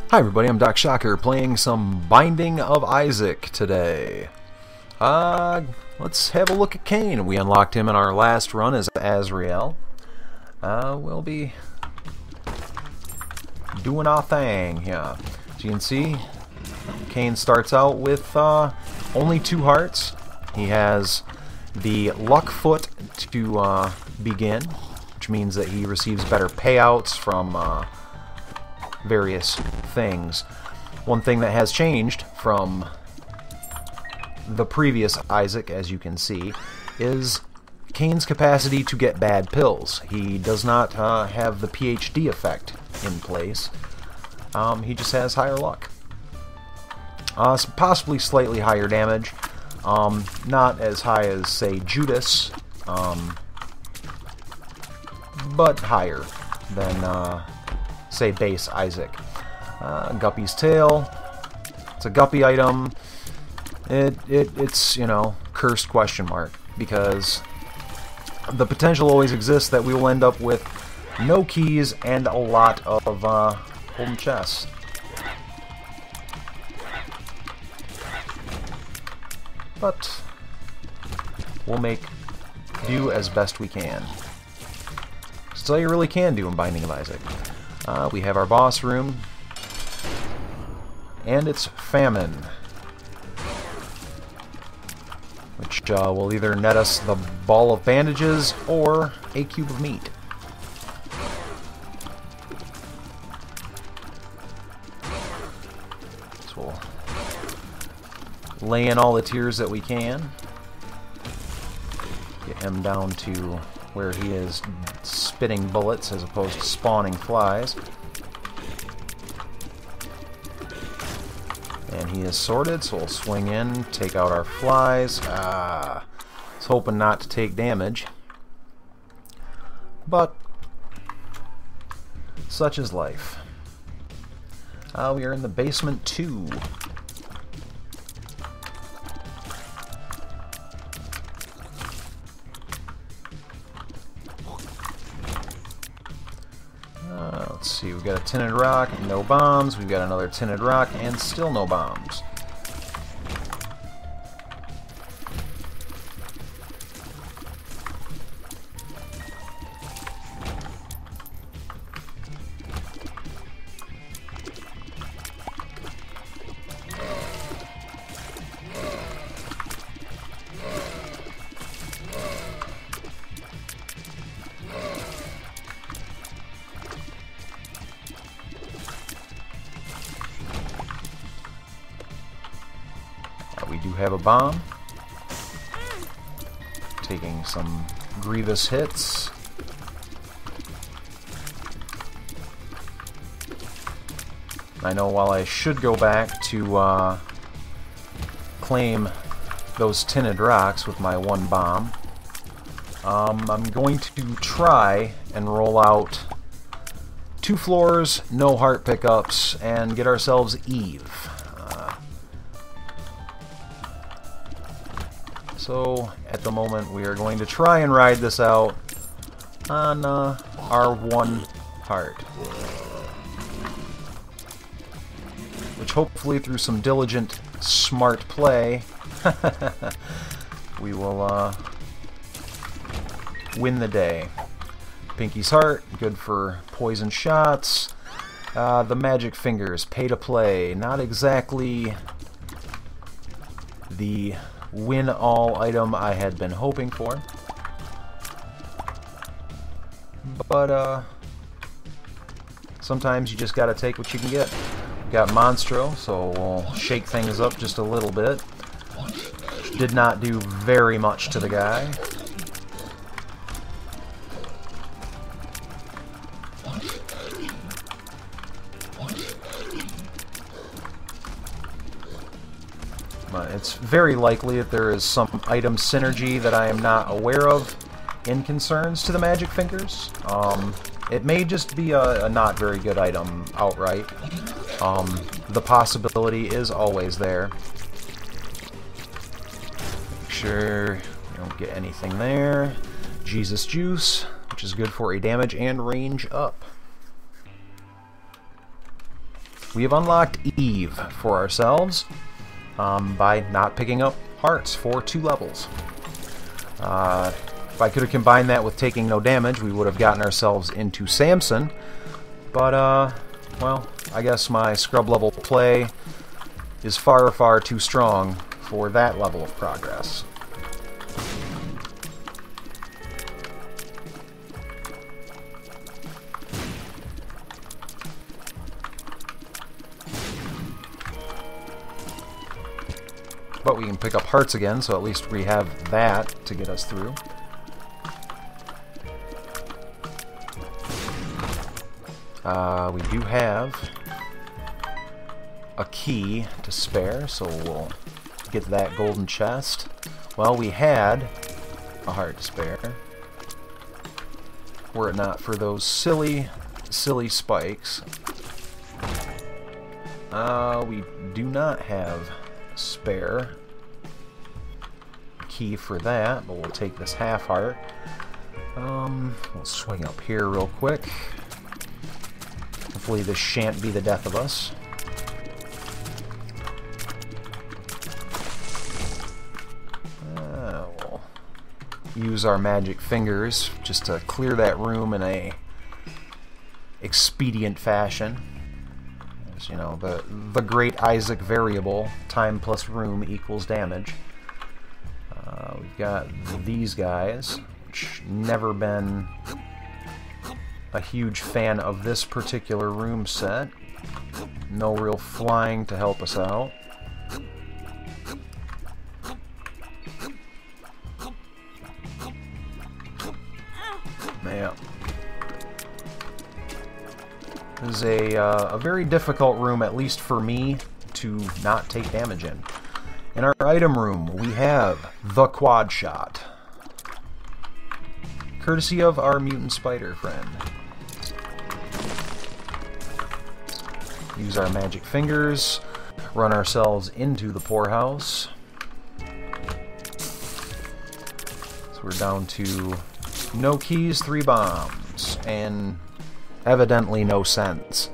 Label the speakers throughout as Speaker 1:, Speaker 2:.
Speaker 1: Hi everybody, I'm Doc Shocker playing some Binding of Isaac today. Let's have a look at Cain. We unlocked him in our last run as Azrael. We'll be doing our thing here. As you can see, Cain starts out with only 2 hearts. He has the luck foot to begin, which means that he receives better payouts from various things. One thing that has changed from the previous Isaac, as you can see, is Cain's capacity to get bad pills. He does not have the PhD effect in place. He just has higher luck. Possibly slightly higher damage. Not as high as, say, Judas, but higher than say base Isaac. Guppy's tail. It's a Guppy item. It's, you know, cursed question mark, because the potential always exists that we will end up with no keys and a lot of golden chests. But we'll make do as best we can. That's all you really can do in Binding of Isaac. We have our boss room, and it's famine, which will either net us the ball of bandages or a cube of meat. So we'll lay in all the tears that we can, get him down to where he is spitting bullets as opposed to spawning flies. And he is sorted, so we'll swing in, take out our flies. I was hoping not to take damage, but such is life. We are in the basement 2. Let's see, we've got a tinted rock, no bombs. We've got another tinted rock, and still no bombs. We do have a bomb, taking some grievous hits. I know while I should go back to claim those tinted rocks with my 1 bomb, I'm going to try and roll out 2 floors, no heart pickups, and get ourselves Eve. So, at the moment, we are going to try and ride this out on our 1 heart. Which hopefully, through some diligent, smart play, we will win the day. Pinky's heart, good for poison shots. The magic fingers, pay to play. Not exactly the win-all item I had been hoping for, but sometimes you just gotta take what you can get. We've got Monstro, so we'll shake things up just a little bit. Did not do very much to the guy. It's very likely that there is some item synergy that I am not aware of in concerns to the magic fingers. It may just be a not very good item outright. The possibility is always there. Make sure you don't get anything there. Jesus Juice, which is good for a damage and range up. we have unlocked Eve for ourselves by not picking up hearts for 2 levels. If I could have combined that with taking no damage, we would have gotten ourselves into Samson. But, well, I guess my scrub level play is far, far too strong for that level of progress. But we can pick up hearts again, so at least we have that to get us through. We do have a key to spare, so we'll get that golden chest. Well, we had a heart to spare. Were it not for those silly spikes. We do not have a spare key for that, but we'll take this half heart. We'll swing up here real quick. Hopefully this shan't be the death of us. We'll use our magic fingers just to clear that room in a expedient fashion. As you know, the great Isaac variable, time plus room equals damage. We've got these guys, which never been a huge fan of this particular room set. No real flying to help us out. Yeah. This is a very difficult room, at least for me, to not take damage in. In our item room, we have the quad shot, courtesy of our mutant spider friend. Use our magic fingers, run ourselves into the poorhouse. So we're down to no keys, 3 bombs, and evidently no sense.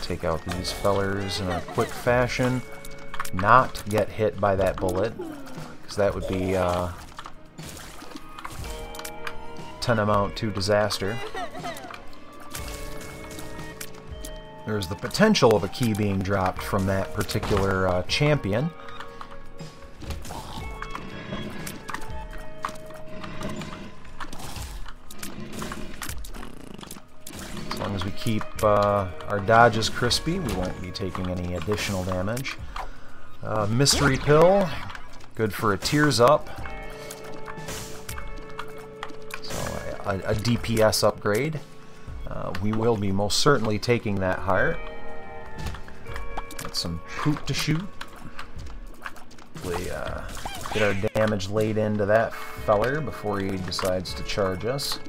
Speaker 1: Take out these fellers in a quick fashion. Not get hit by that bullet, because that would be tantamount to disaster. There's the potential of a key being dropped from that particular champion. As long as we keep our dodges crispy, we won't be taking any additional damage. Mystery pill, good for a tears up. So a DPS upgrade. We will be most certainly taking that heart. Got some poop to shoot. Hopefully get our damage laid into that feller before he decides to charge us.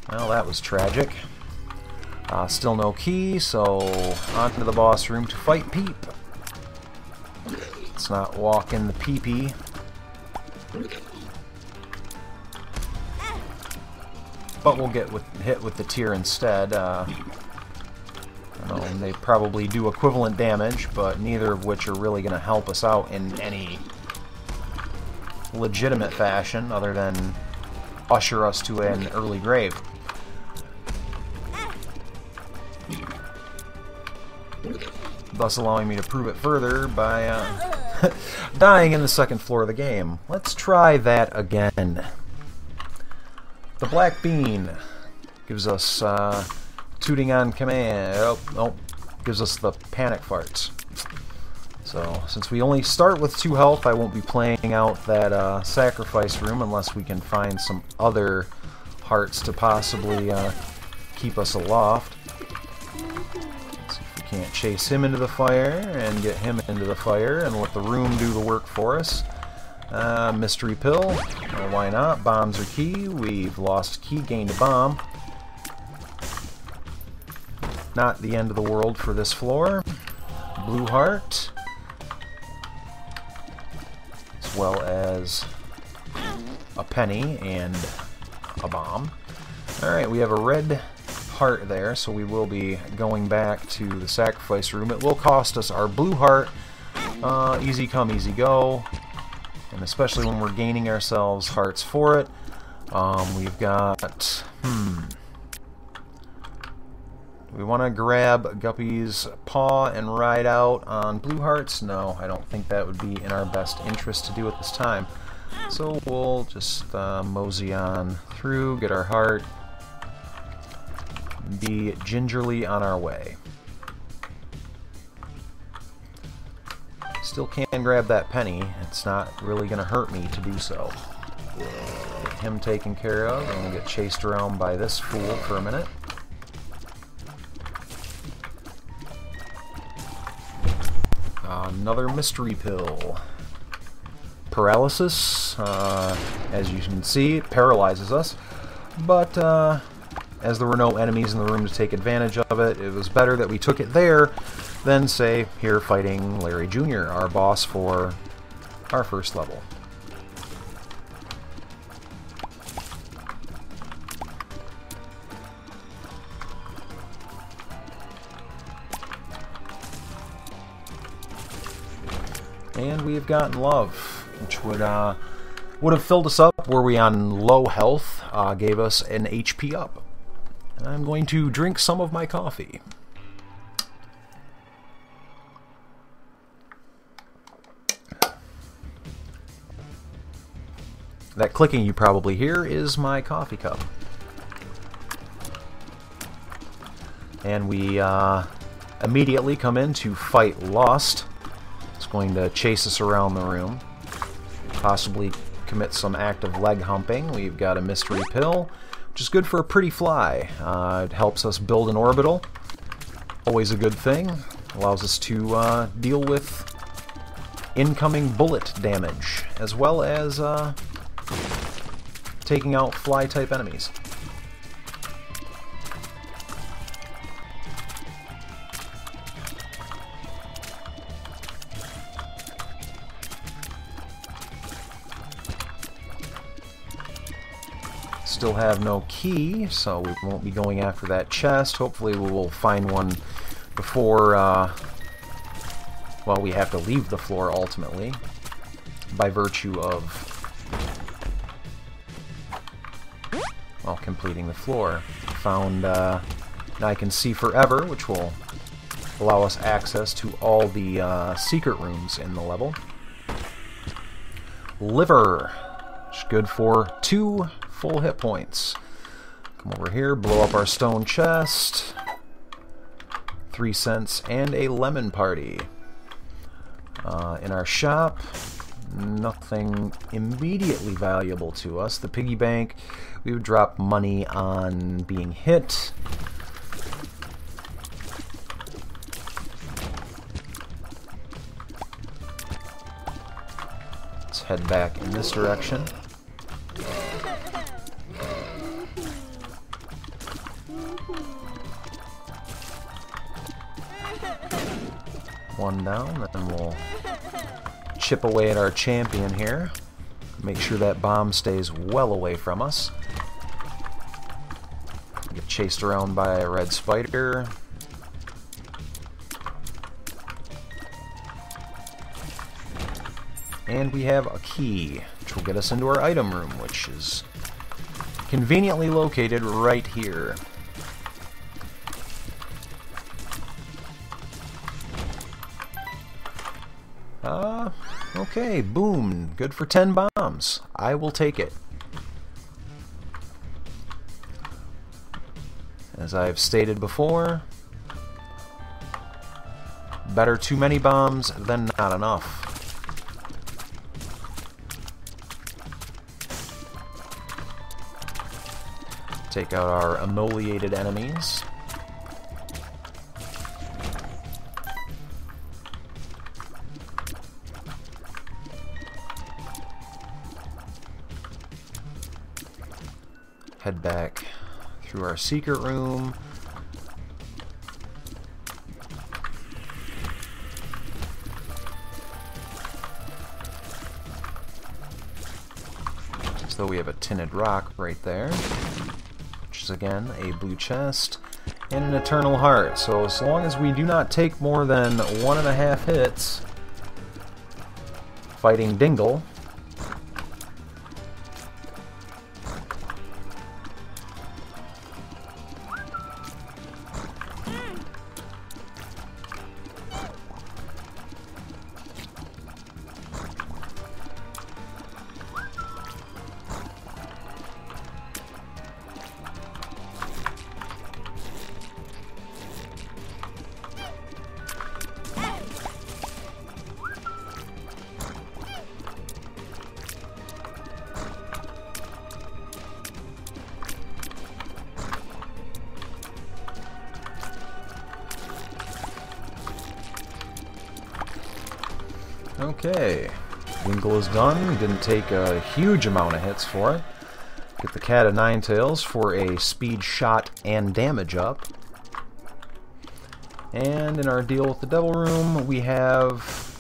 Speaker 1: Well, that was tragic. Still no key, so on to the boss room to fight Peep. Let's not walk in the pee-pee. But we'll get hit with the tear instead. I don't know, they probably do equivalent damage, but neither of which are really going to help us out in any legitimate fashion other than usher us to an early grave. Thus allowing me to prove it further by dying in the second floor of the game. Let's try that again. The Black Bean gives us tooting on command. Gives us the panic farts. So, since we only start with 2 health, I won't be playing out that sacrifice room unless we can find some other hearts to possibly keep us aloft. Let's see if we can't chase him into the fire and get him into the fire and let the room do the work for us. Mystery pill. Well, why not? Bombs are key. We've lost key, gained a bomb. Not the end of the world for this floor. Blue heart. As well as a penny and a bomb. Alright, we have a red heart there, so we will be going back to the sacrifice room. It will cost us our blue heart. Easy come, easy go. And especially when we're gaining ourselves hearts for it. We've got... We want to grab Guppy's paw and ride out on blue hearts? No, I don't think that would be in our best interest to do at this time. So we'll just mosey on through, get our heart, be gingerly on our way. Still can grab that penny. It's not really going to hurt me to do so. Get him taken care of, and we'll get chased around by this fool for a minute. Another mystery pill. Paralysis, as you can see, it paralyzes us, but as there were no enemies in the room to take advantage of it, it was better that we took it there than, say, here fighting Larry Jr., our boss for our first level. And we have gotten love, which would have filled us up were we on low health, gave us an HP up. And I'm going to drink some of my coffee. That clicking you probably hear is my coffee cup. And we immediately come in to fight Lust. It's going to chase us around the room, possibly commit some active leg humping. We've got a mystery pill, which is good for a pretty fly. It helps us build an orbital. Always a good thing. Allows us to deal with incoming bullet damage, as well as taking out fly-type enemies. Still have no key, so we won't be going after that chest. Hopefully we will find one before, well, we have to leave the floor ultimately, by virtue of, well, completing the floor. Found I Can See Forever, which will allow us access to all the secret rooms in the level. Liver, which is good for 2 full hit points. Come over here, blow up our stone chest. 3 cents and a lemon party. In our shop, nothing immediately valuable to us. The piggy bank, we would drop money on being hit. Let's head back in this direction. One down, then we'll chip away at our champion here. Make sure that bomb stays well away from us. Get chased around by a red spider. And we have a key, which will get us into our item room, which is conveniently located right here. Okay, boom. Good for 10 bombs. I will take it. As I've stated before, better too many bombs than not enough. Take out our emoliated enemies. Head back through our secret room. As though we have a tinted rock right there, which is again a blue chest and an eternal heart. So as long as we do not take more than 1.5 hits fighting Dingle, okay, Dingle is done. We didn't take a huge amount of hits for it. Get the Cat of Nine Tails for a speed shot and damage up. And in our deal with the Devil Room, we have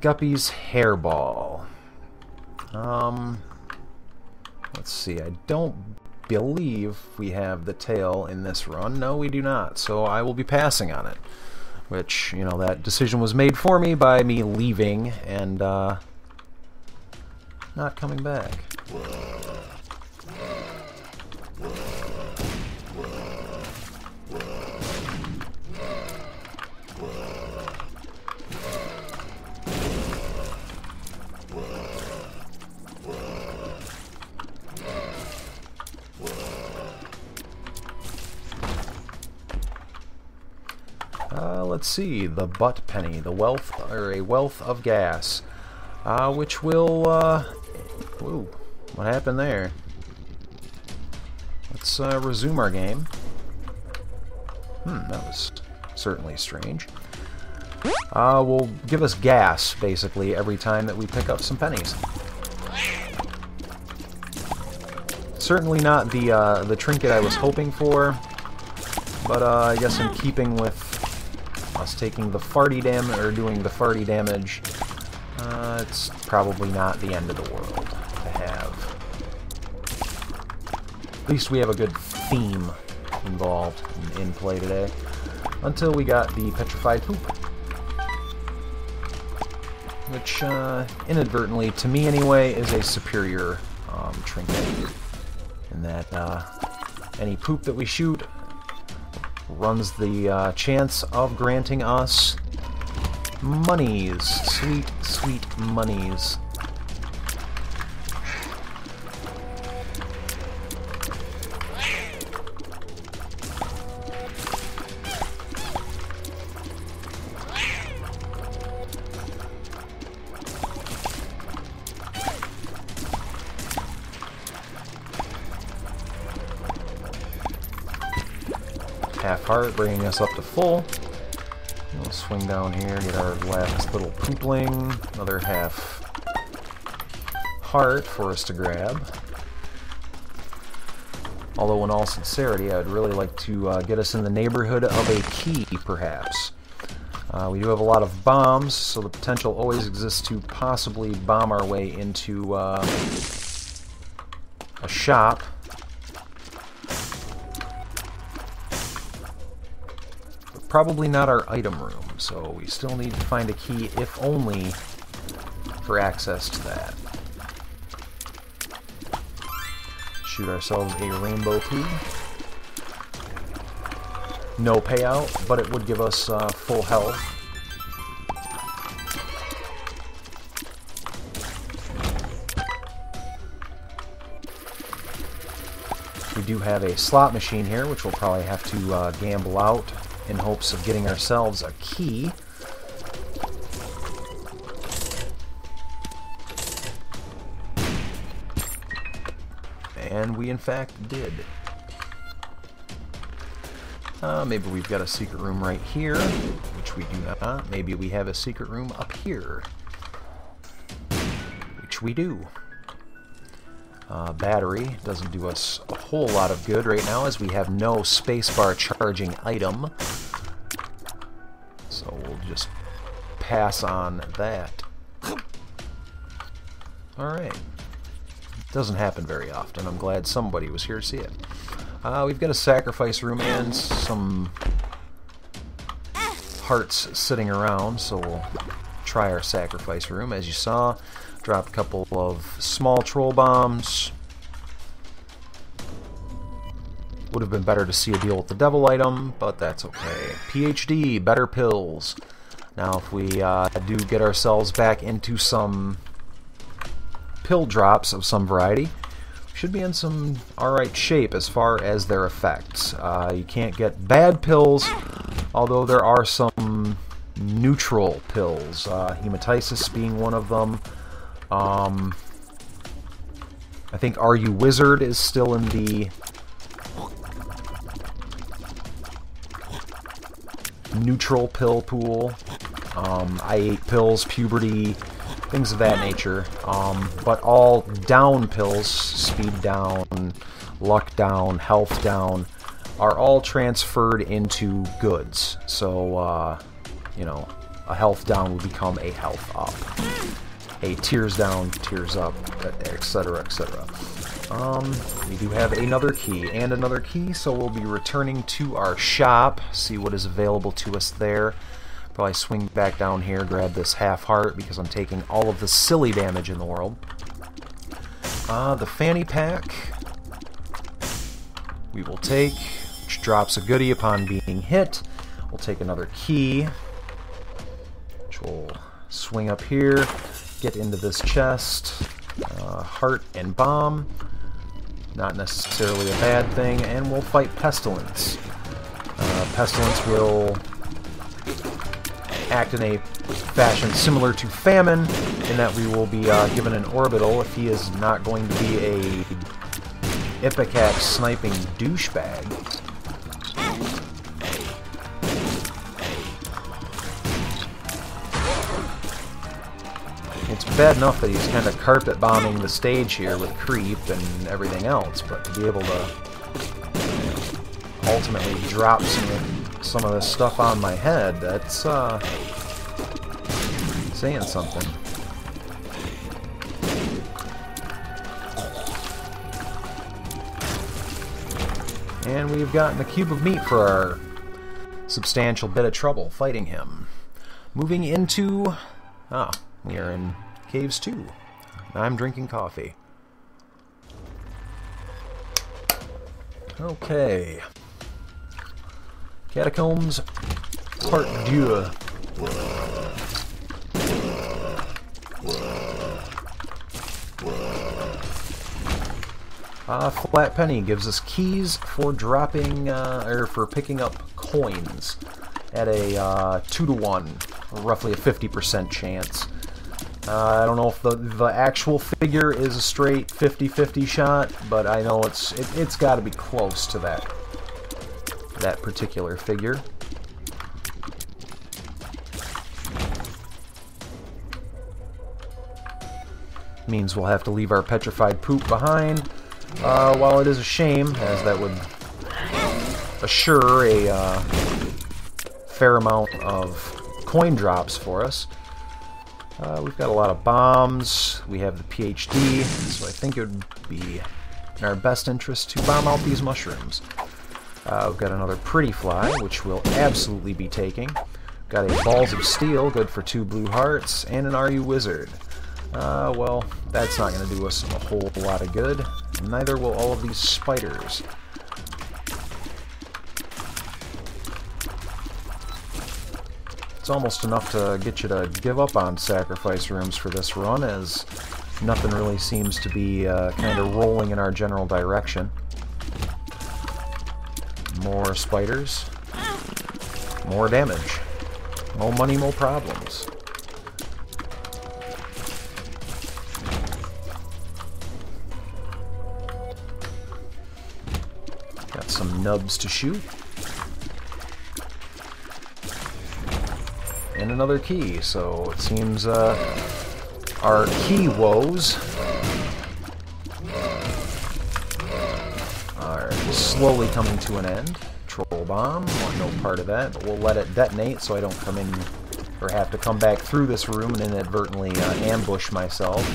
Speaker 1: Guppy's Hairball. Let's see, I don't believe we have the tail in this run. No, we do not, so I will be passing on it. Which, you know, that decision was made for me by me leaving and not coming back. Let's see, the butt penny, the wealth, or a wealth of gas, which will, ooh, what happened there? Let's resume our game. That was certainly strange. Will give us gas, basically, every time that we pick up some pennies. Certainly not the trinket I was hoping for, but I guess in keeping with us taking the farty damage, or doing the farty damage, it's probably not the end of the world to have. At least we have a good theme involved in play today, until we got the petrified poop, which inadvertently, to me anyway, is a superior trinket, in that any poop that we shoot runs the chance of granting us monies. Sweet, sweet monies. Half heart, bringing us up to full. We'll swing down here, get our last little poopling. Another half heart for us to grab. Although in all sincerity, I'd really like to get us in the neighborhood of a key, perhaps. We do have a lot of bombs, so the potential always exists to possibly bomb our way into a shop. Probably not our item room, so we still need to find a key, if only for access to that. Shoot ourselves a rainbow poo. No payout, but it would give us full health. We do have a slot machine here, which we'll probably have to gamble out in hopes of getting ourselves a key. And we in fact did. Maybe we've got a secret room right here, which we do not. Maybe we have a secret room up here, which we do. Battery doesn't do us a whole lot of good right now, as we have no spacebar charging item. So we'll just pass on that. Alright. Doesn't happen very often. I'm glad somebody was here to see it. We've got a sacrifice room and some hearts sitting around, so we'll try our sacrifice room. As you saw, dropped a couple of small troll bombs. Would have been better to see a deal with the devil item, but that's okay. PhD, better pills. Now if we do get ourselves back into some pill drops of some variety, we should be in some alright shape as far as their effects. You can't get bad pills, although there are some neutral pills. Hematitis being one of them. I think Are You Wizard is still in the neutral pill pool. I ate pills, puberty, things of that nature. But all down pills, speed down, luck down, health down, are all transferred into goods. So, you know, a health down would become a health up. A tears down, tears up, etc., etc. We do have another key and another key, so we'll be returning to our shop, see what is available to us there. Probably swing back down here, grab this half heart because I'm taking all of the silly damage in the world. The fanny pack we will take, which drops a goodie upon being hit. We'll take another key, which will swing up here, get into this chest. Heart and bomb, not necessarily a bad thing, and we'll fight Pestilence. Pestilence will act in a fashion similar to Famine, in that we will be given an orbital if he is not going to be a Ipecac sniping douchebag. It's bad enough that he's kind of carpet bombing the stage here with creep and everything else, but to be able to ultimately drop some of this stuff on my head, that's saying something. And we've gotten a cube of meat for our substantial bit of trouble fighting him. Moving into... we are in Caves 2. I'm drinking coffee. Okay. Catacombs, Part 2. Flat Penny gives us keys for dropping, or for picking up coins at a 2-to-1, roughly a 50% chance. I don't know if the actual figure is a straight 50-50 shot, but I know it's got to be close to that particular figure. Means we'll have to leave our petrified poop behind. While it is a shame, as that would assure a fair amount of coin drops for us. We've got a lot of bombs. We have the PhD, so I think it would be in our best interest to bomb out these mushrooms. We've got another pretty fly, which we'll absolutely be taking. Got a balls of steel, good for 2 blue hearts, and an Are You Wizard. Well, that's not going to do us a whole lot of good. Neither will all of these spiders. It's almost enough to get you to give up on sacrifice rooms for this run, as nothing really seems to be kind of rolling in our general direction. More spiders. More damage. More money, more problems. Got some nubs to shoot. And another key, so it seems our key woes are slowly coming to an end. Troll bomb, want no part of that, but we'll let it detonate so I don't come in or have to come back through this room and inadvertently ambush myself.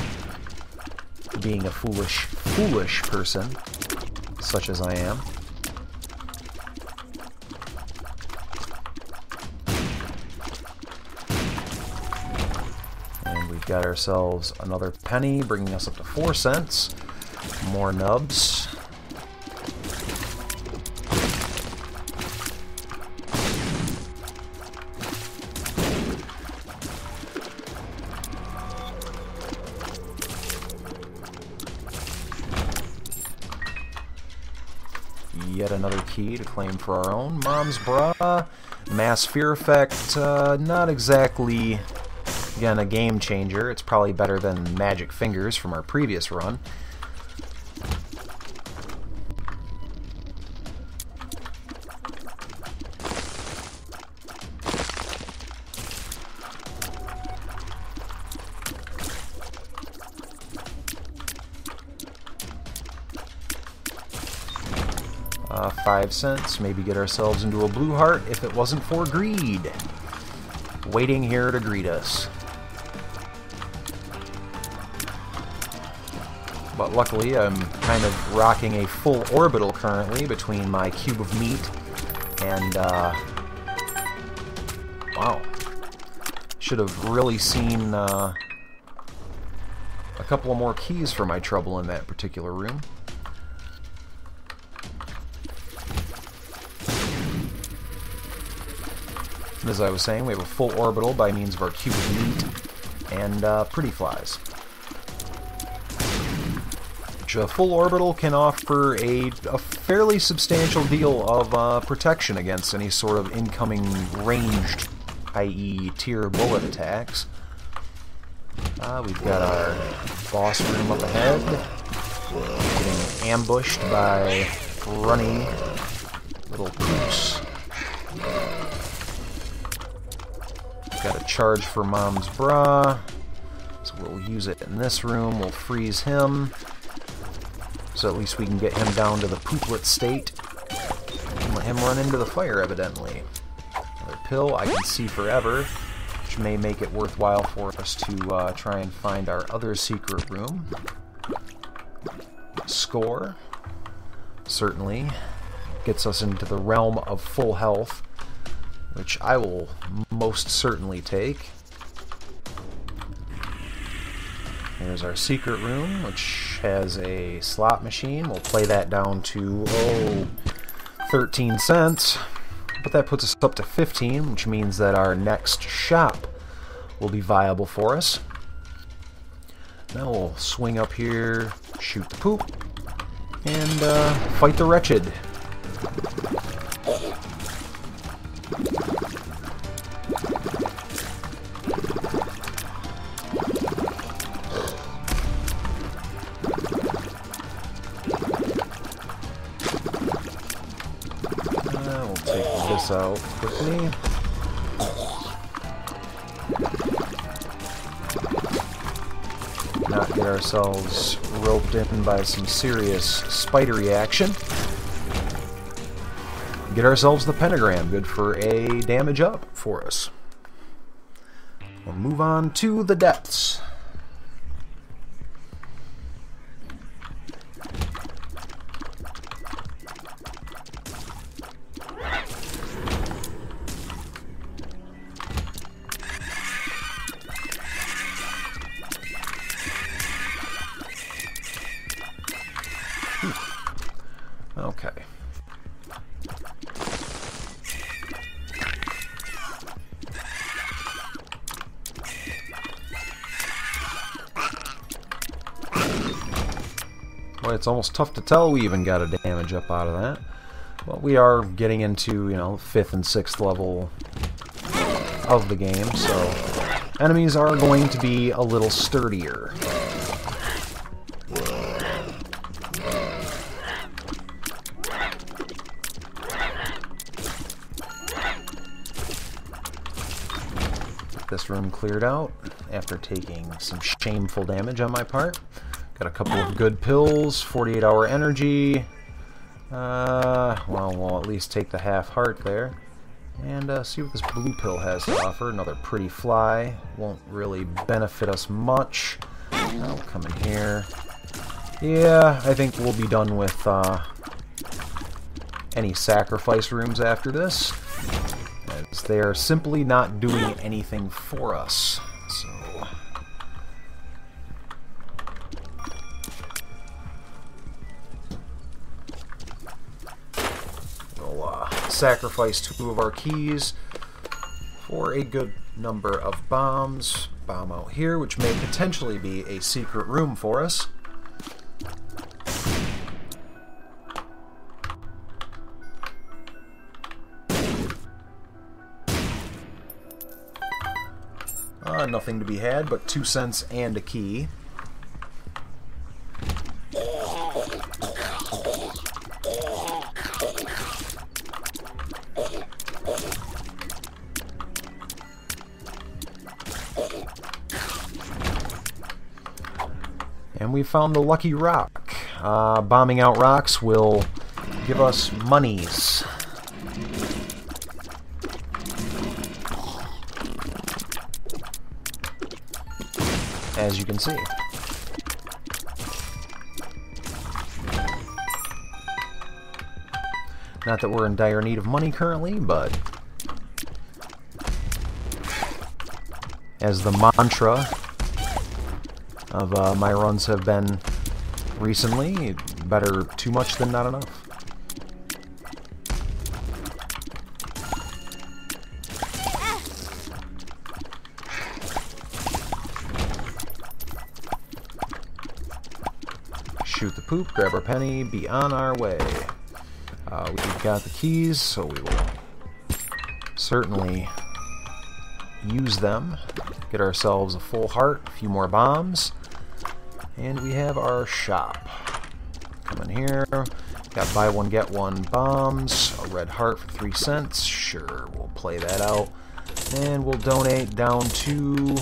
Speaker 1: being a foolish person, such as I am. And we've got ourselves another penny, bringing us up to 4 cents. More nubs. Yet another key to claim for our own. Mom's Bra. Mass Fear Effect. Not exactly, again, a game changer. It's probably better than Magic Fingers from our previous run. $0.05, maybe get ourselves into a blue heart if it wasn't for greed. Waiting here to greet us. But luckily I'm kind of rocking a full orbital currently between my cube of meat and, wow. Should have really seen a couple of more keys for my trouble in that particular room. As I was saying, we have a full orbital by means of our cube of meat and pretty flies. Which a full orbital can offer a fairly substantial deal of protection against any sort of incoming ranged, i.e. tier bullet attacks. We've got our boss room up ahead, getting ambushed by running little poops. Got a charge for Mom's Bra, so we'll use it in this room. We'll freeze him, so at least we can get him down to the pooplet state and let him run into the fire, evidently. Another pill, I can see forever, which may make it worthwhile for us to try and find our other secret room. Score certainly gets us into the realm of full health, which I will most certainly take. Here's our secret room, which has a slot machine. We'll play that down to, 13 cents. But that puts us up to 15, which means that our next shop will be viable for us. Now we'll swing up here, shoot the poop, and fight the wretched. We'll take this out quickly. Not get ourselves roped in by some serious spidery action. Get ourselves the pentagram, good for a damage up for us. We'll move on to the depths. Okay. Boy, it's almost tough to tell we even got a damage up out of that. Well, we are getting into, 5th and 6th level of the game, so enemies are going to be a little sturdier. This room cleared out after taking some shameful damage on my part. Got a couple of good pills, 48-hour energy. Well, we'll at least take the half heart there. And see what this blue pill has to offer. Another pretty fly. Won't really benefit us much. I'll come in here. Yeah, I think we'll be done with any sacrifice rooms after this, as they are simply not doing anything for us. So we'll sacrifice 2 of our keys for a good number of bombs. Bomb out here, which may potentially be a secret room for us. Nothing to be had but 2 cents and a key. And we found the lucky rock. Bombing out rocks will give us monies. As you can see. Not that we're in dire need of money currently, but as the mantra of my runs have been recently, better too much than not enough. Shoot the poop, grab our penny, be on our way. We've got the keys, so we will certainly use them. Get ourselves a full heart, a few more bombs, and we have our shop. Come in here, got buy one get one bombs, a red heart for 3 cents. Sure, we'll play that out, and we'll donate down to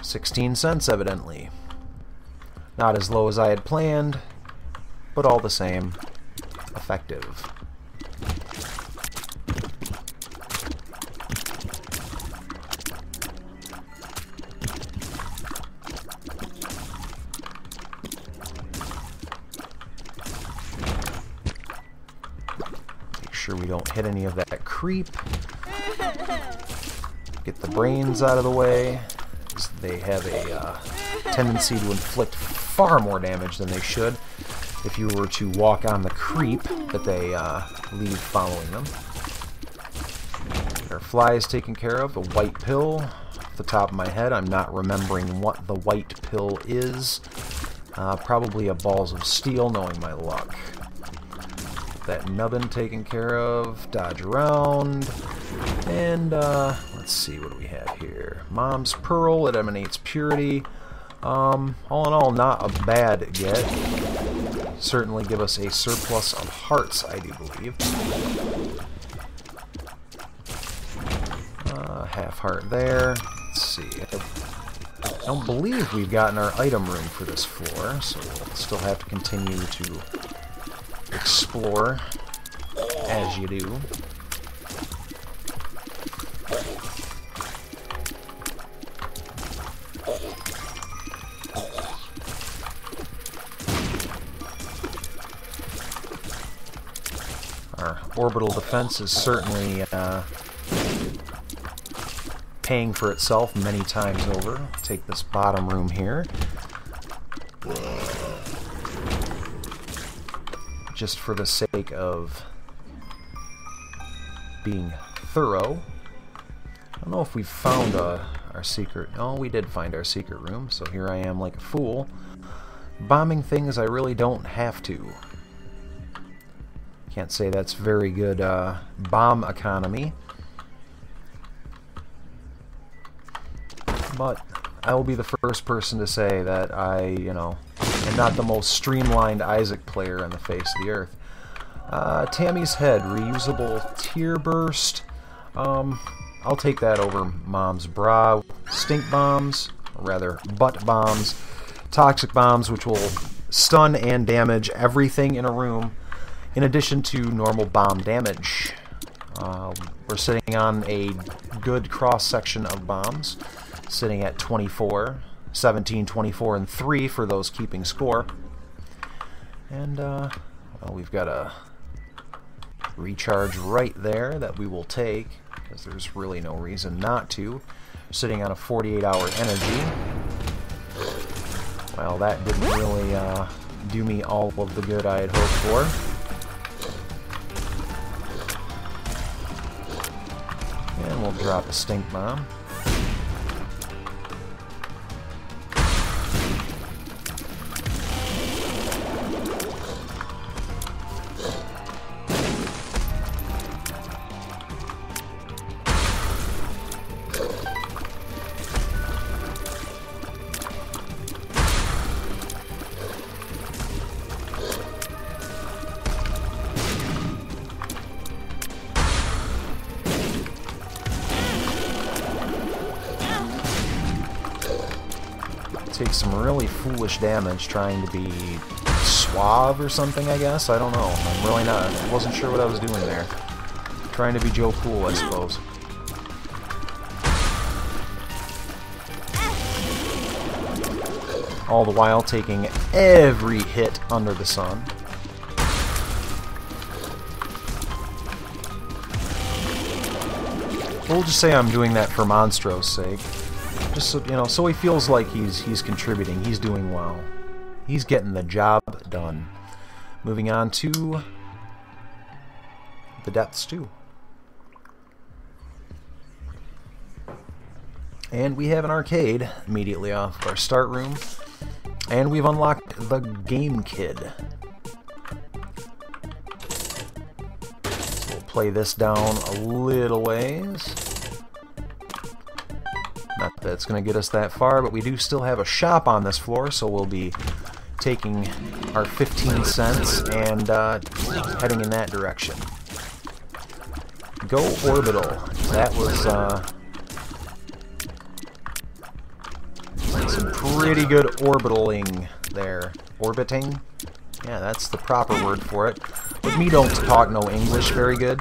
Speaker 1: 16 cents evidently. Not as low as I had planned, but all the same, effective. Make sure we don't hit any of that creep. Get the brains out of the way, as they have a tendency to inflict far more damage than they should if you were to walk on the creep that they leave following them. Our fly is taken care of. The white pill, off the top of my head, I'm not remembering what the white pill is. Probably a balls of steel, knowing my luck. That nubbin taken care of. Dodge around. And let's see, what do we have here? Mom's Pearl, it emanates purity. All in all, not a bad get. Certainly give us a surplus of hearts, I do believe. Half heart there. Let's see. I don't believe we've gotten our item room for this floor, so we'll still have to continue to explore as you do. Our orbital defense is certainly paying for itself many times over. Take this bottom room here. Just for the sake of being thorough. I don't know if we've found our secret... Oh, we did find our secret room, so here I am like a fool, bombing things I really don't have to. Can't say that's very good bomb economy. But I will be the first person to say that I, am not the most streamlined Isaac player on the face of the earth. Tammy's Head, reusable tear burst. I'll take that over Mom's Bra. Stink bombs, or rather butt bombs. Toxic bombs, which will stun and damage everything in a room, in addition to normal bomb damage. We're sitting on a good cross-section of bombs, sitting at 24, 17, 24, and 3 for those keeping score. And well, we've got a recharge right there that we will take, because there's really no reason not to. Sitting on a 48-hour energy. Well, that didn't really do me all of the good I had hoped for. And we'll drop a stink bomb.
Speaker 2: take some really foolish damage trying to be suave or something, I guess. I don't know. I'm really not. I wasn't sure what I was doing there. Trying to be Joe Cool, I suppose. All the while taking every hit under the sun. We'll just say I'm doing that for Monstro's sake. Just so, you know, so he feels like he's contributing. He's doing well. He's getting the job done. Moving on to the depths too. And we have an arcade immediately off our start room. And we've unlocked the Game Kid. So we'll play this down a little ways. Not that it's going to get us that far, but we do still have a shop on this floor, so we'll be taking our 15 cents and heading in that direction. Go Orbital. That was some pretty good orbitaling there. Orbiting? Yeah, that's the proper word for it. But me don't talk no English very good.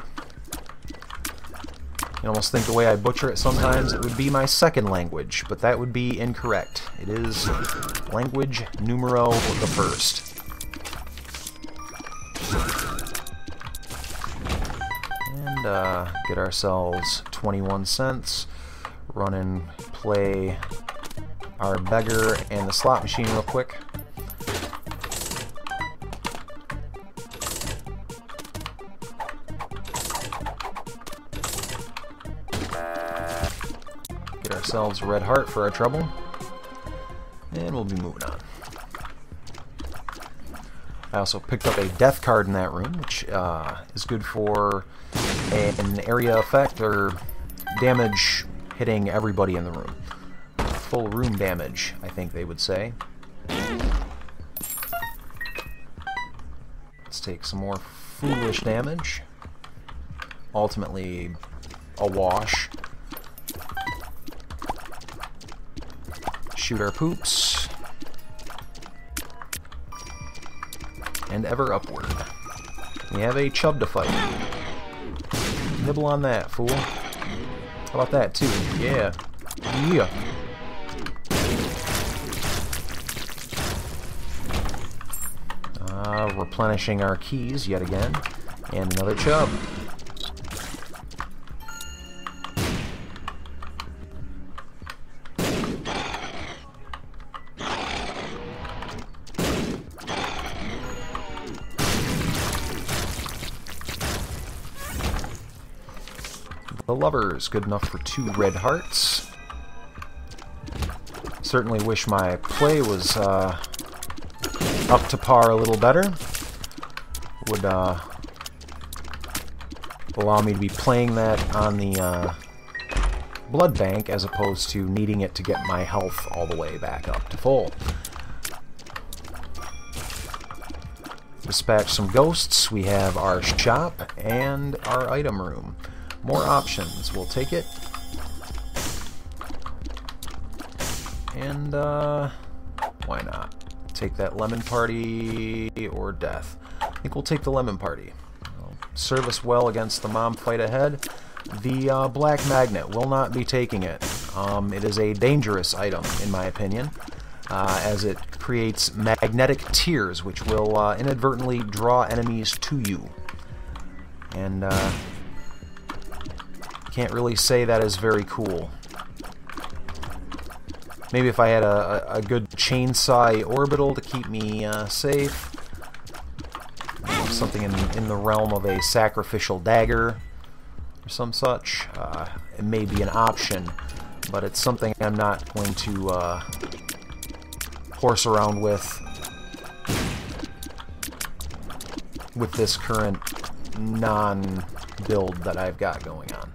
Speaker 2: You almost think the way I butcher it sometimes, it would be my second language, but that would be incorrect. It is language numero the first. And get ourselves 21 cents. Run and play our beggar and the slot machine real quick. Get ourselves a red heart for our trouble. And we'll be moving on. I also picked up a death card in that room, which is good for an area effect or damage hitting everybody in the room. Full room damage, I think they would say. Let's take some more foolish damage. Ultimately, a wash. Shoot our poops. And ever upward. We have a chub to fight. Nibble on that, fool. How about that, too? Yeah. Yeah. Replenishing our keys yet again. And another chub. The Lovers, good enough for 2 red hearts. Certainly wish my play was up to par a little better. Would allow me to be playing that on the blood bank as opposed to needing it to get my health all the way back up to full. Dispatch some ghosts. We have our shop and our item room. More options. We'll take it. And why not? Take that lemon party or death. I think we'll take the lemon party. It'll serve us well against the mom fight ahead. The black magnet will not be taking it.
Speaker 1: It is a dangerous item, in my opinion, as it creates magnetic tears, which will inadvertently draw enemies to you. And can't really say that is very cool. Maybe if I had a good chainsaw orbital to keep me safe. Something in the realm of a sacrificial dagger or some such. It may be an option, but it's something I'm not going to horse around with this current non-build that I've got going on.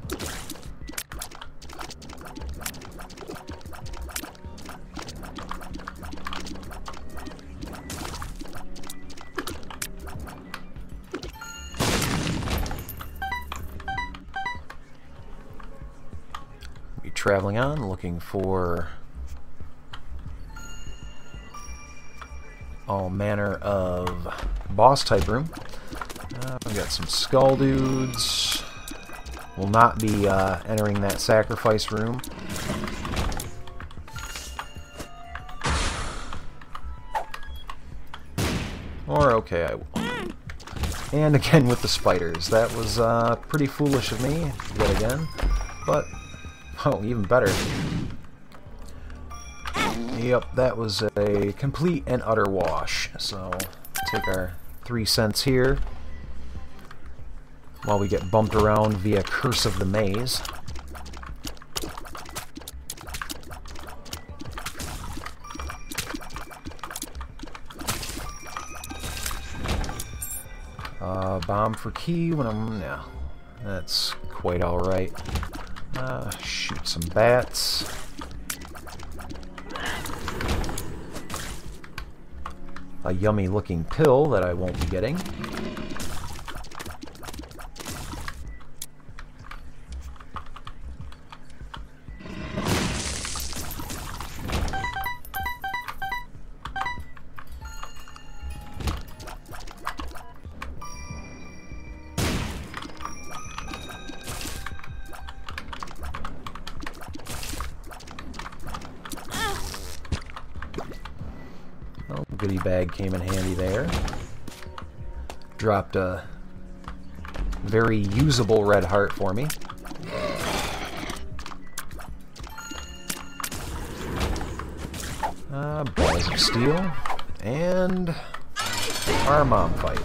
Speaker 1: Traveling on, looking for all manner of boss type room. We got some skull dudes. Will not be entering that sacrifice room. Or okay, I will. And again with the spiders. That was pretty foolish of me yet again, but oh, even better. Yep, that was a complete and utter wash. So, take our 3 cents here while we get bumped around via Curse of the Maze. Bomb for key when I'm... yeah, that's quite alright. Shoot some bats. A yummy looking pill that I won't be getting. Goodie bag came in handy there. Dropped a very usable red heart for me. Balls of steel. And our mom fight.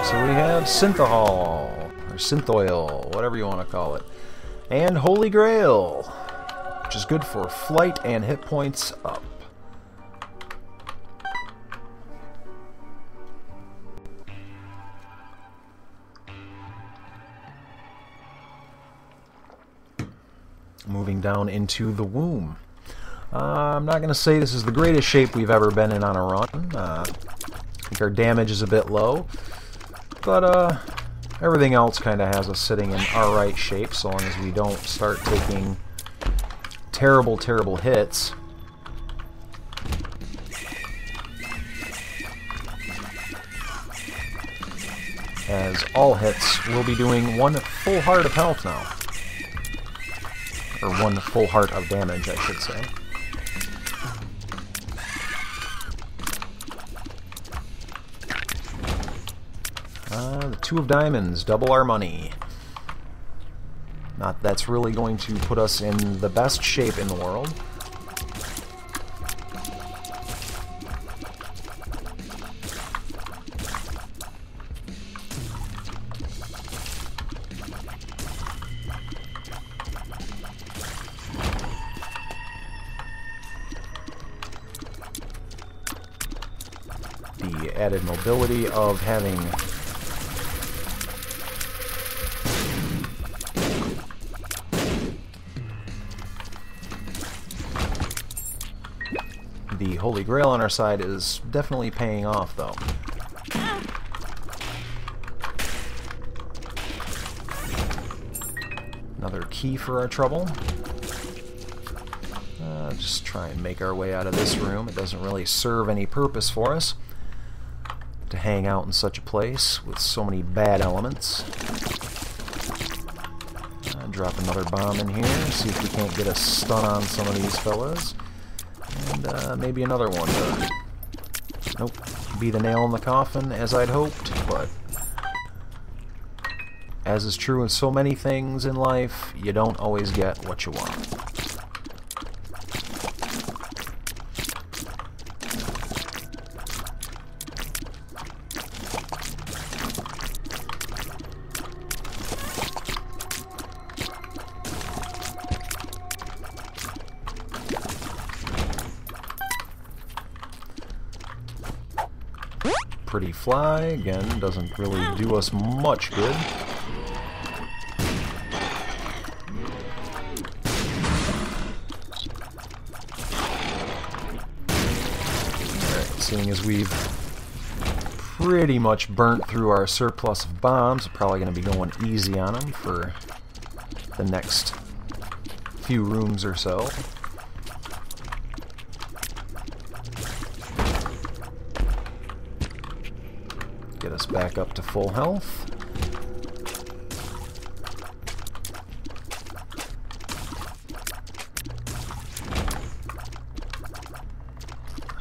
Speaker 1: So we have Synthahol, or Synthoil, whatever you want to call it, and Holy Grail, which is good for flight and hit points up. Moving down into the womb. I'm not going to say this is the greatest shape we've ever been in on a run. I think our damage is a bit low. But everything else kind of has us sitting in alright shape, so long as we don't start taking terrible, terrible hits. As all hits will be doing 1 full heart of health now. Or 1 full heart of damage, I should say. The 2 of diamonds, double our money. Not that's really going to put us in the best shape in the world. added mobility of having the Holy Grail on our side is definitely paying off, though. Another key for our trouble. Just try and make our way out of this room. It doesn't really serve any purpose for us to hang out in such a place with so many bad elements. Drop another bomb in here, see if we can't get a stun on some of these fellas. And maybe another one to, nope, be the nail in the coffin as I'd hoped, but as is true in so many things in life, you don't always get what you want. Pretty fly, again, doesn't really do us much good. Alright, seeing as we've pretty much burnt through our surplus of bombs, we're probably going to be going easy on them for the next few rooms or so. Get us back up to full health.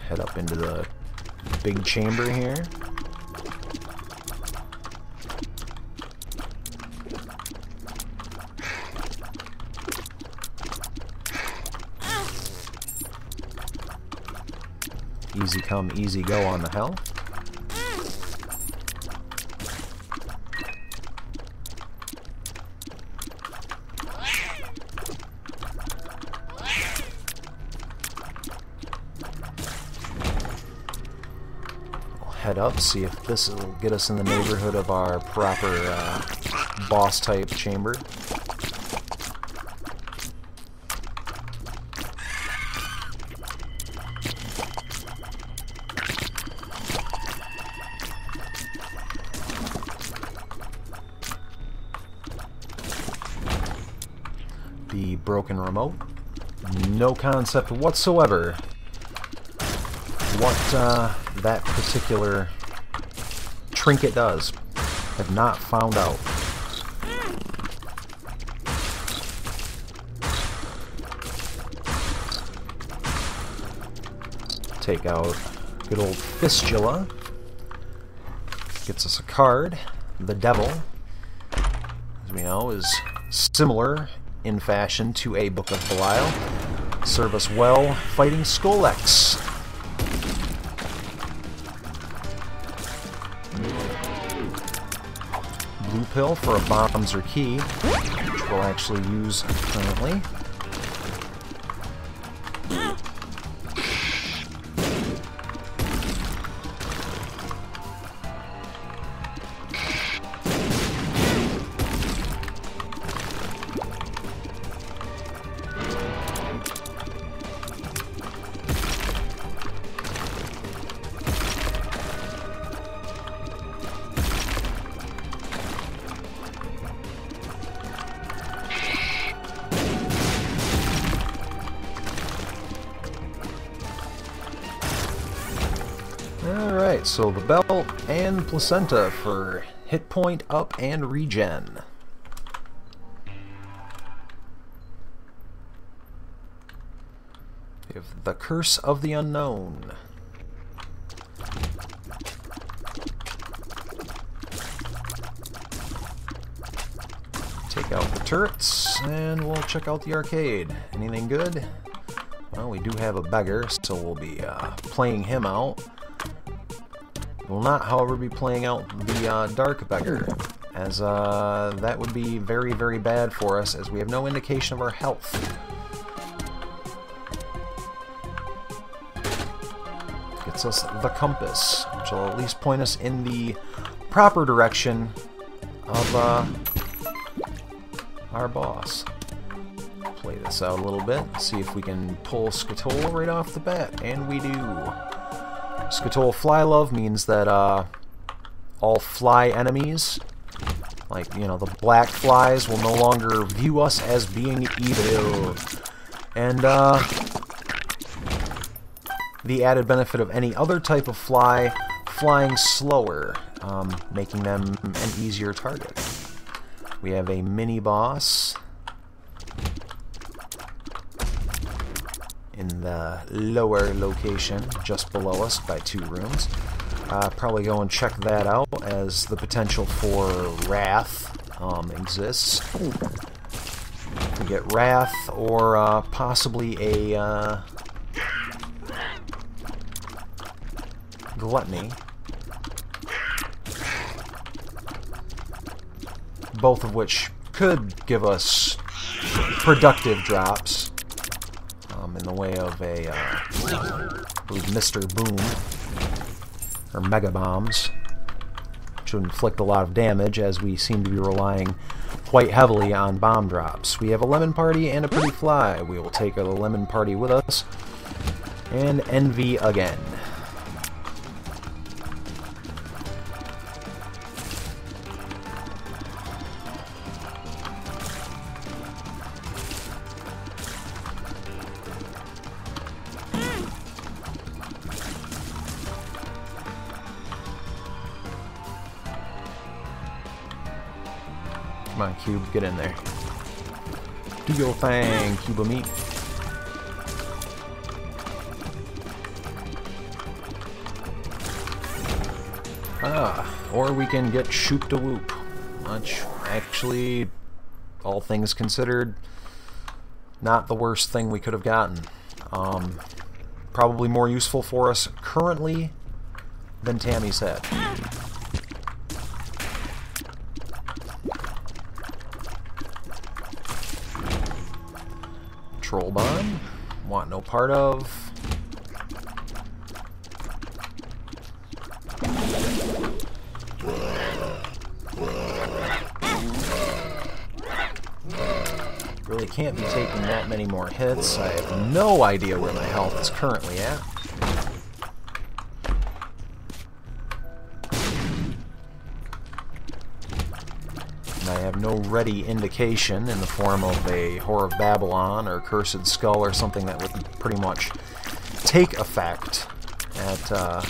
Speaker 1: Head up into the big chamber here. Easy come, easy go on the health. Head up, see if this will get us in the neighborhood of our proper boss type chamber. The broken remote. No concept whatsoever what that particular trinket does. Have not found out. Take out good old Fistula. Gets us a card. The Devil, as we know, is similar in fashion to a Book of Belial. Serve us well fighting Skolex. Blue pill for a bombs or key, which we'll actually use currently. Alright, so the belt and placenta for hit point up and regen. We have the Curse of the Unknown. Take out the turrets, and we'll check out the arcade. Anything good? Well, we do have a beggar, so we'll be playing him out. Will not, however, be playing out the Dark Beggar, as that would be very, very bad for us, as we have no indication of our health. gets us the compass, which will at least point us in the proper direction of our boss. Play this out a little bit, see if we can pull Scatola right off the bat, and we do. Scatola Fly Love means that all fly enemies, like, you know, the black flies, will no longer view us as being evil. And the added benefit of any other type of fly, flying slower, making them an easier target. We have a mini boss in the lower location, just below us by 2 rooms. Probably go and check that out, as the potential for Wrath exists. We get Wrath, or possibly a Gluttony. Both of which could give us productive drops. In the way of a, I believe, Mr. Boom, or Mega Bombs, which would inflict a lot of damage, as we seem to be relying quite heavily on bomb drops. We have a Lemon Party and a Pretty Fly. We will take the Lemon Party with us, and Envy again. Come on, Cube, get in there. Do your thing, Cube of Meat. Or we can get Shoop to Whoop, which, actually, all things considered, not the worst thing we could have gotten. Probably more useful for us currently than Tammy's Head. Troll Bomb, want no part of. Really can't be taking that many more hits. I have no idea where my health is currently at. And I have no ready indication in the form of a Whore of Babylon or Cursed Skull or something that would pretty much take effect at a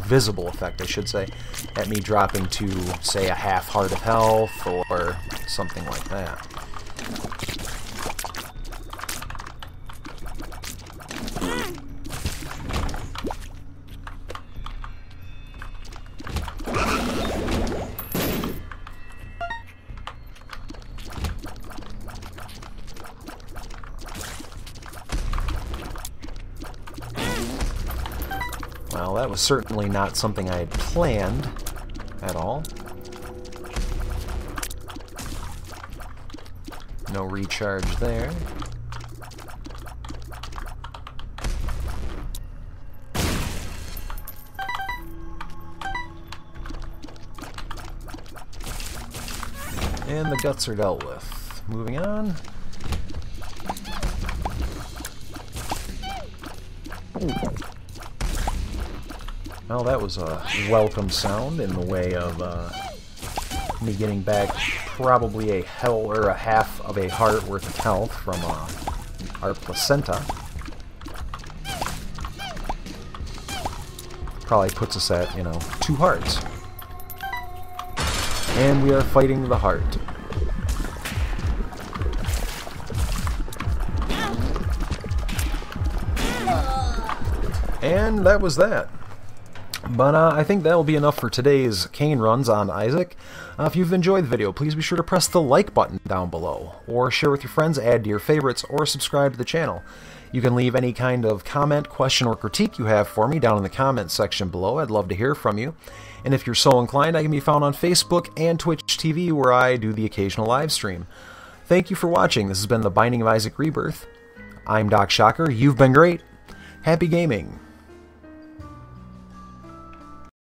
Speaker 1: visible effect, I should say, at me dropping to, say, a half heart of health or something like that. Well, that was certainly not something I had planned at all. No recharge there. And the guts are dealt with. Moving on. Well, that was a welcome sound in the way of me getting back probably a half of a heart worth of health from our placenta. Probably puts us at, 2 hearts. And we are fighting the heart. And that was that. But I think that'll be enough for today's Cain runs on Isaac. If you've enjoyed the video, please be sure to press the like button down below, or share with your friends, add to your favorites, or subscribe to the channel. You can leave any kind of comment, question, or critique you have for me down in the comments section below. I'd love to hear from you. And if you're so inclined, I can be found on Facebook and Twitch TV, where I do the occasional live stream. Thank you for watching. This has been The Binding of Isaac Rebirth. I'm Doc Shocker. You've been great. Happy gaming.